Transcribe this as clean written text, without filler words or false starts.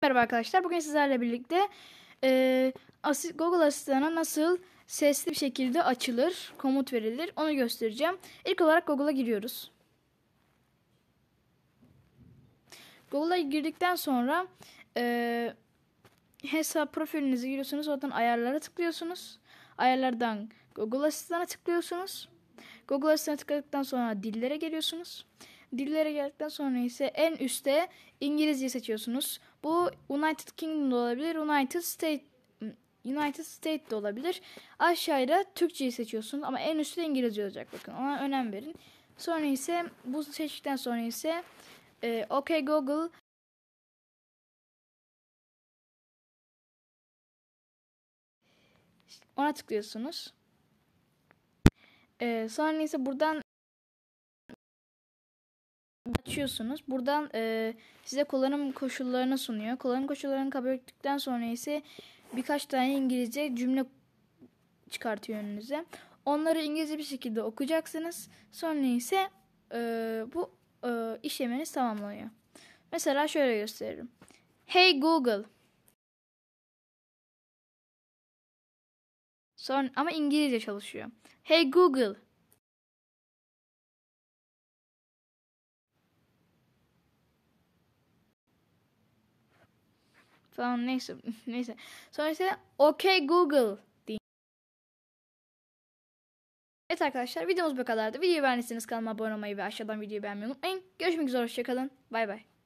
Merhaba arkadaşlar. Bugün sizlerle birlikte Google Asistan'a nasıl sesli bir şekilde açılır, komut verilir onu göstereceğim. İlk olarak Google'a giriyoruz. Google'a girdikten sonra hesap profilinize giriyorsunuz. Oradan ayarlara tıklıyorsunuz. Ayarlardan Google Asistan'a tıklıyorsunuz. Google Asistan'a tıkladıktan sonra dillere geliyorsunuz. Dillere geldikten sonra ise en üstte İngilizce seçiyorsunuz. Bu United Kingdom'da olabilir, United States de olabilir. Aşağıda Türkçeyi seçiyorsunuz ama en üstte İngilizce olacak. Bakın ona önem verin. Sonra ise bu seçtikten sonra ise OK Google ona tıklıyorsunuz. Sonra ise buradan açıyorsunuz. Buradan size kullanım koşullarını sunuyor. Kullanım koşullarını kabul ettikten sonra ise birkaç tane İngilizce cümle çıkartıyor önünüze. Onları İngilizce bir şekilde okuyacaksınız. Sonra ise bu işleminiz tamamlanıyor. Mesela şöyle gösteririm. Hey Google. Sonra ama İngilizce çalışıyor. Hey Google. Falan neyse. Neyse. Sonra ise OK Google. Evet arkadaşlar, videomuz bu kadardı. Videoyu beğendiyseniz kanalıma abone olmayı ve aşağıdan videoyu beğenmeyi unutmayın. Görüşmek üzere, hoşçakalın. Bay bay.